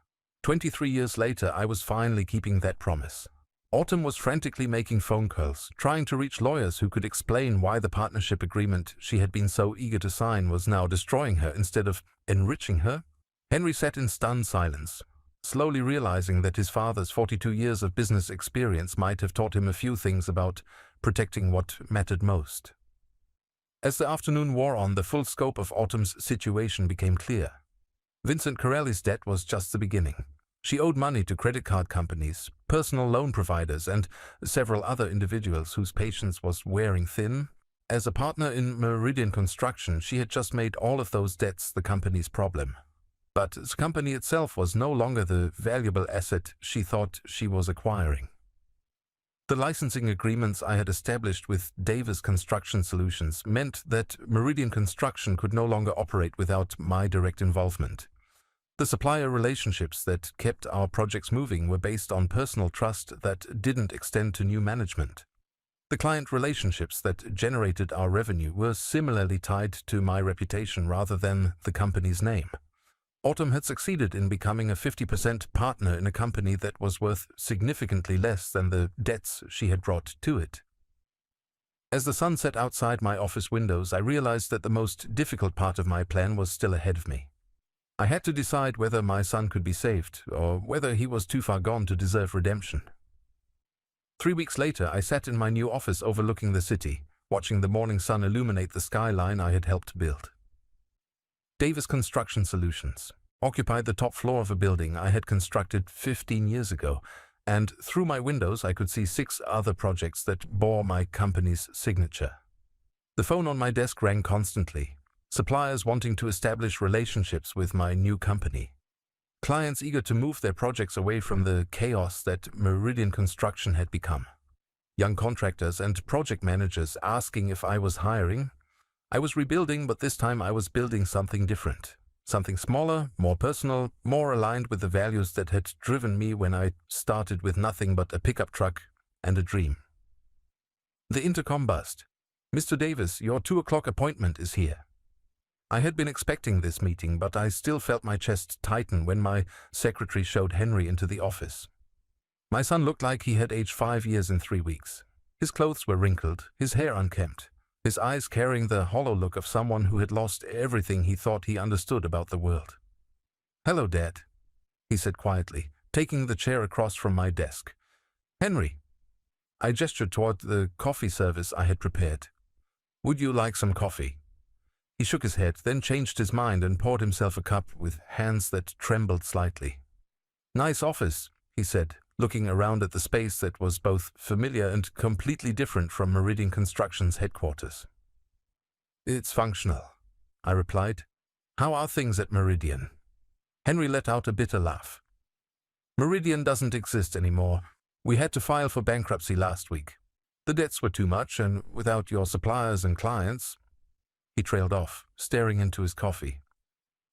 23 years later, I was finally keeping that promise. Autumn was frantically making phone calls, trying to reach lawyers who could explain why the partnership agreement she had been so eager to sign was now destroying her instead of enriching her. Henry sat in stunned silence, slowly realizing that his father's 42 years of business experience might have taught him a few things about protecting what mattered most. As the afternoon wore on, the full scope of Autumn's situation became clear. Vincent Corelli's debt was just the beginning. She owed money to credit card companies, personal loan providers, and several other individuals whose patience was wearing thin. As a partner in Meridian Construction, she had just made all of those debts the company's problem. But the company itself was no longer the valuable asset she thought she was acquiring. The licensing agreements I had established with Davis Construction Solutions meant that Meridian Construction could no longer operate without my direct involvement. The supplier relationships that kept our projects moving were based on personal trust that didn't extend to new management. The client relationships that generated our revenue were similarly tied to my reputation rather than the company's name. Autumn had succeeded in becoming a 50% partner in a company that was worth significantly less than the debts she had brought to it. As the sun set outside my office windows, I realized that the most difficult part of my plan was still ahead of me. I had to decide whether my son could be saved, or whether he was too far gone to deserve redemption. 3 weeks later, I sat in my new office overlooking the city, watching the morning sun illuminate the skyline I had helped build. Davis Construction Solutions occupied the top floor of a building I had constructed 15 years ago, and through my windows I could see 6 other projects that bore my company's signature. The phone on my desk rang constantly, suppliers wanting to establish relationships with my new company, clients eager to move their projects away from the chaos that Meridian Construction had become, young contractors and project managers asking if I was hiring. I was rebuilding, but this time I was building something different. Something smaller, more personal, more aligned with the values that had driven me when I started with nothing but a pickup truck and a dream. The intercom buzzed. "Mr. Davis, your 2 o'clock appointment is here." I had been expecting this meeting, but I still felt my chest tighten when my secretary showed Henry into the office. My son looked like he had aged 5 years in 3 weeks. His clothes were wrinkled, his hair unkempt, his eyes carrying the hollow look of someone who had lost everything he thought he understood about the world. "Hello, Dad," he said quietly, taking the chair across from my desk. "Henry." I gestured toward the coffee service I had prepared. "Would you like some coffee?" He shook his head, then changed his mind and poured himself a cup with hands that trembled slightly. "Nice office," he said, looking around at the space that was both familiar and completely different from Meridian Construction's headquarters. "It's functional," I replied. "How are things at Meridian?" Henry let out a bitter laugh. "Meridian doesn't exist anymore. We had to file for bankruptcy last week. The debts were too much, and without your suppliers and clients—" He trailed off, staring into his coffee.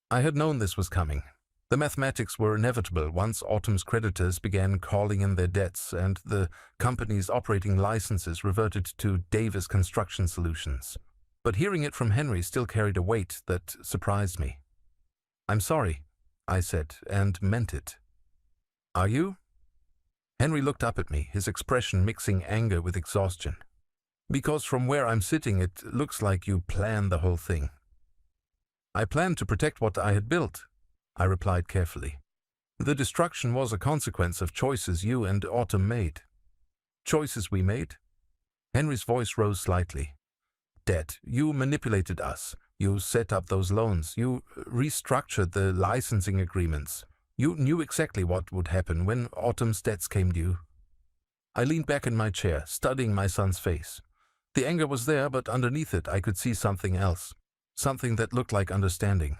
I had known this was coming. The mathematics were inevitable once Autumn's creditors began calling in their debts and the company's operating licenses reverted to Davis Construction Solutions. But hearing it from Henry still carried a weight that surprised me. "I'm sorry," I said, and meant it. "Are you?" Henry looked up at me, his expression mixing anger with exhaustion. "Because from where I'm sitting, it looks like you planned the whole thing." "I planned to protect what I had built," I replied carefully. "The destruction was a consequence of choices you and Autumn made." "Choices we made?" Henry's voice rose slightly. "Dad, you manipulated us. You set up those loans. You restructured the licensing agreements. You knew exactly what would happen when Autumn's debts came due. I leaned back in my chair, studying my son's face. The anger was there, but underneath it I could see something else. Something that looked like understanding.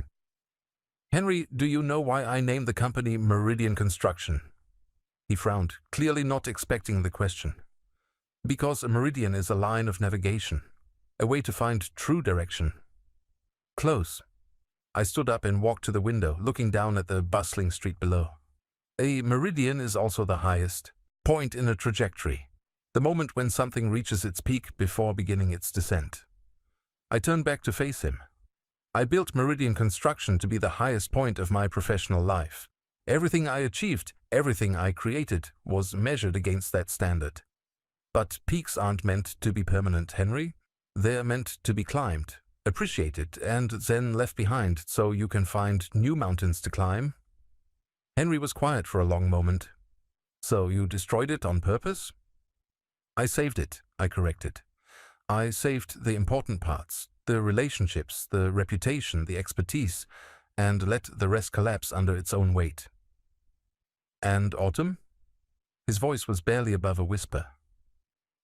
Henry, do you know why I named the company Meridian Construction? He frowned, clearly not expecting the question. Because a meridian is a line of navigation, a way to find true direction. Close. I stood up and walked to the window, looking down at the bustling street below. A meridian is also the highest point in a trajectory, the moment when something reaches its peak before beginning its descent. I turned back to face him. I built Meridian Construction to be the highest point of my professional life. Everything I achieved, everything I created, was measured against that standard. But peaks aren't meant to be permanent, Henry. They're meant to be climbed, appreciated, and then left behind so you can find new mountains to climb. Henry was quiet for a long moment. So you destroyed it on purpose? I saved it, I corrected. I saved the important parts, the relationships, the reputation, the expertise, and let the rest collapse under its own weight. And Autumn? His voice was barely above a whisper.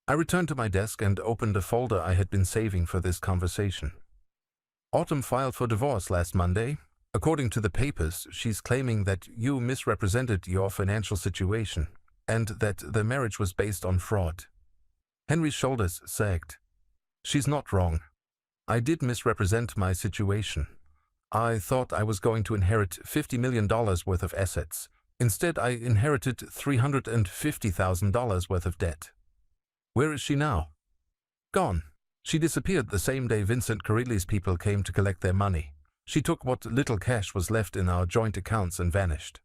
I returned to my desk and opened a folder I had been saving for this conversation. Autumn filed for divorce last Monday. According to the papers, she's claiming that you misrepresented your financial situation and that the marriage was based on fraud. Henry's shoulders sagged. She's not wrong. I did misrepresent my situation. I thought I was going to inherit $50 million worth of assets. Instead, I inherited $350,000 worth of debt. Where is she now? Gone. She disappeared the same day Vincent Carilli's people came to collect their money. She took what little cash was left in our joint accounts and vanished.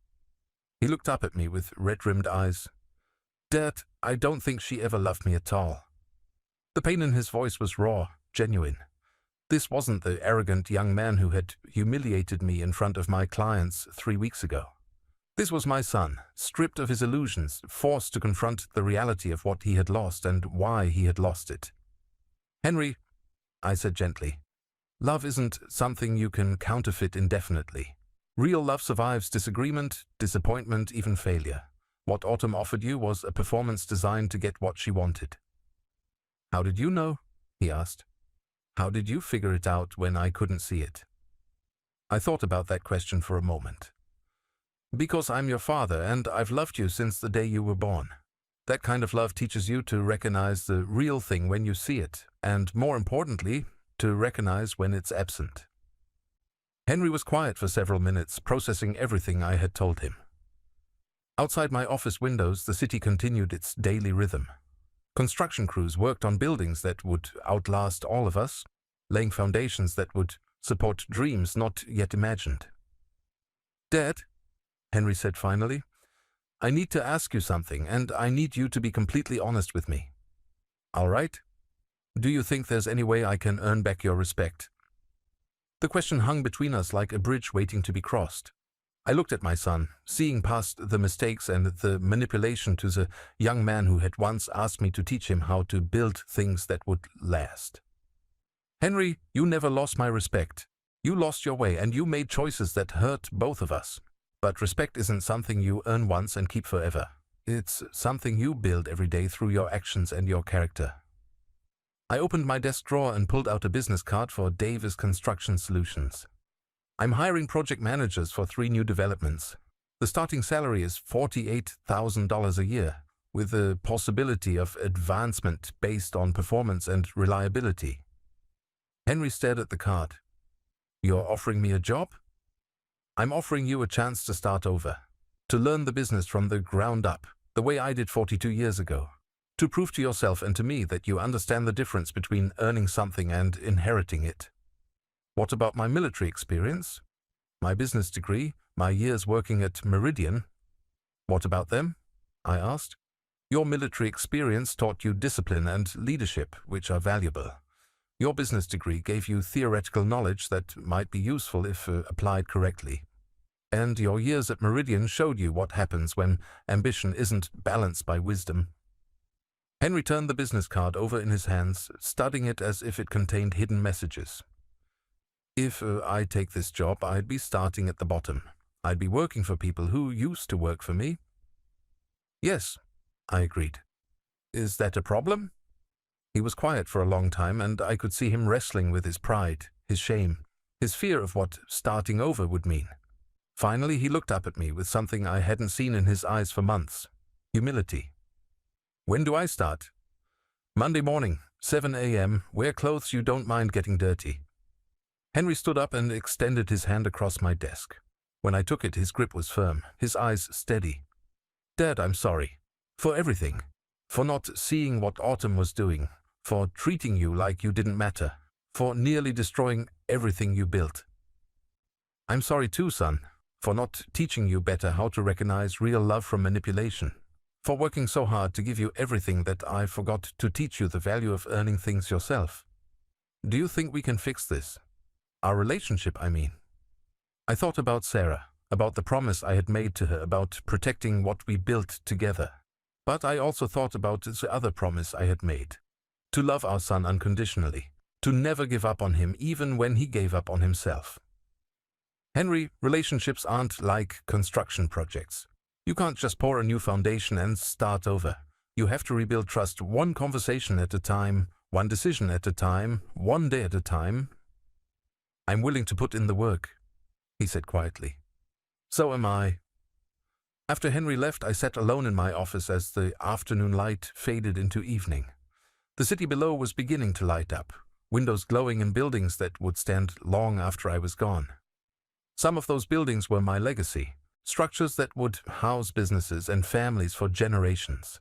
He looked up at me with red-rimmed eyes. Dad, I don't think she ever loved me at all. The pain in his voice was raw, genuine. This wasn't the arrogant young man who had humiliated me in front of my clients 3 weeks ago. This was my son, stripped of his illusions, forced to confront the reality of what he had lost and why he had lost it. Henry, I said gently, love isn't something you can counterfeit indefinitely. Real love survives disagreement, disappointment, even failure. What Autumn offered you was a performance designed to get what she wanted. How did you know? He asked. How did you figure it out when I couldn't see it? I thought about that question for a moment. Because I'm your father and I've loved you since the day you were born. That kind of love teaches you to recognize the real thing when you see it, and more importantly, to recognize when it's absent. Henry was quiet for several minutes, processing everything I had told him. Outside my office windows, the city continued its daily rhythm. Construction crews worked on buildings that would outlast all of us, laying foundations that would support dreams not yet imagined. Dad, Henry said finally, I need to ask you something, and I need you to be completely honest with me. All right? Do you think there's any way I can earn back your respect? The question hung between us like a bridge waiting to be crossed. I looked at my son, seeing past the mistakes and the manipulation to the young man who had once asked me to teach him how to build things that would last. Henry, you never lost my respect. You lost your way, and you made choices that hurt both of us. But respect isn't something you earn once and keep forever. It's something you build every day through your actions and your character. I opened my desk drawer and pulled out a business card for Davis Construction Solutions. I'm hiring project managers for 3 new developments. The starting salary is $48,000 a year, with the possibility of advancement based on performance and reliability. Henry stared at the card. You're offering me a job? I'm offering you a chance to start over, to learn the business from the ground up, the way I did 42 years ago, to prove to yourself and to me that you understand the difference between earning something and inheriting it. What about my military experience? My business degree? My years working at Meridian? What about them? I asked. Your military experience taught you discipline and leadership, which are valuable. Your business degree gave you theoretical knowledge that might be useful if applied correctly. And your years at Meridian showed you what happens when ambition isn't balanced by wisdom. Henry turned the business card over in his hands, studying it as if it contained hidden messages. If I take this job, I'd be starting at the bottom. I'd be working for people who used to work for me. Yes, I agreed. Is that a problem? He was quiet for a long time, and I could see him wrestling with his pride, his shame, his fear of what starting over would mean. Finally, he looked up at me with something I hadn't seen in his eyes for months: humility. When do I start? Monday morning, 7 a.m., wear clothes you don't mind getting dirty. Henry stood up and extended his hand across my desk. When I took it, his grip was firm, his eyes steady. Dad, I'm sorry. For everything. For not seeing what Autumn was doing. For treating you like you didn't matter. For nearly destroying everything you built. I'm sorry too, son. For not teaching you better how to recognize real love from manipulation. For working so hard to give you everything that I forgot to teach you the value of earning things yourself. Do you think we can fix this? Our relationship, I mean. I thought about Sarah, about the promise I had made to her, about protecting what we built together. But I also thought about the other promise I had made. To love our son unconditionally. To never give up on him even when he gave up on himself. Henry, relationships aren't like construction projects. You can't just pour a new foundation and start over. You have to rebuild trust one conversation at a time, one decision at a time, one day at a time. I'm willing to put in the work, he said quietly. So am I. After Henry left, I sat alone in my office as the afternoon light faded into evening. The city below was beginning to light up, windows glowing in buildings that would stand long after I was gone. Some of those buildings were my legacy, structures that would house businesses and families for generations.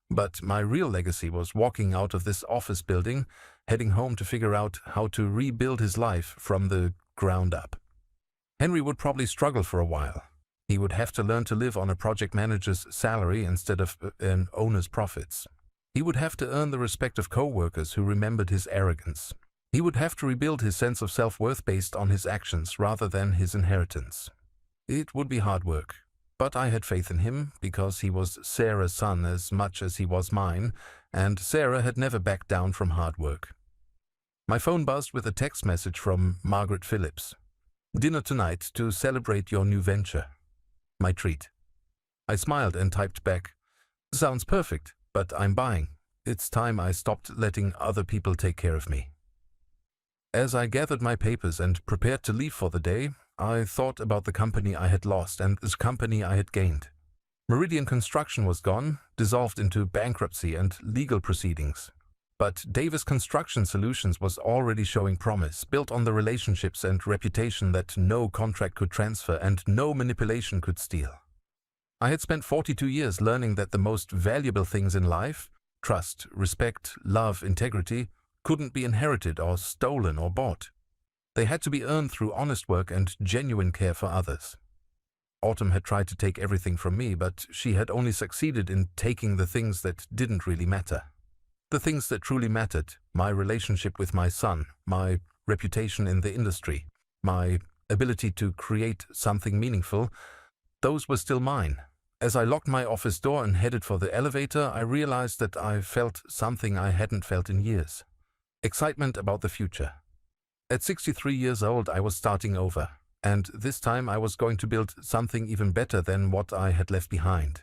But my real legacy was walking out of this office building, heading home to figure out how to rebuild his life from the ground up. Henry would probably struggle for a while. He would have to learn to live on a project manager's salary instead of an owner's profits. He would have to earn the respect of co-workers who remembered his arrogance. He would have to rebuild his sense of self-worth based on his actions rather than his inheritance. It would be hard work, but I had faith in him because he was Sarah's son as much as he was mine, and Sarah had never backed down from hard work. My phone buzzed with a text message from Margaret Phillips. Dinner tonight to celebrate your new venture. My treat. I smiled and typed back, sounds perfect, but I'm buying. It's time I stopped letting other people take care of me. As I gathered my papers and prepared to leave for the day, I thought about the company I had lost and the company I had gained. Meridian Construction was gone, dissolved into bankruptcy and legal proceedings. But Davis Construction Solutions was already showing promise, built on the relationships and reputation that no contract could transfer and no manipulation could steal. I had spent 42 years learning that the most valuable things in life, trust, respect, love, integrity, couldn't be inherited or stolen or bought. They had to be earned through honest work and genuine care for others. Autumn had tried to take everything from me, but she had only succeeded in taking the things that didn't really matter. The things that truly mattered, my relationship with my son, my reputation in the industry, my ability to create something meaningful, those were still mine. As I locked my office door and headed for the elevator, I realized that I felt something I hadn't felt in years. Excitement about the future. At 63 years old, I was starting over, and this time I was going to build something even better than what I had left behind.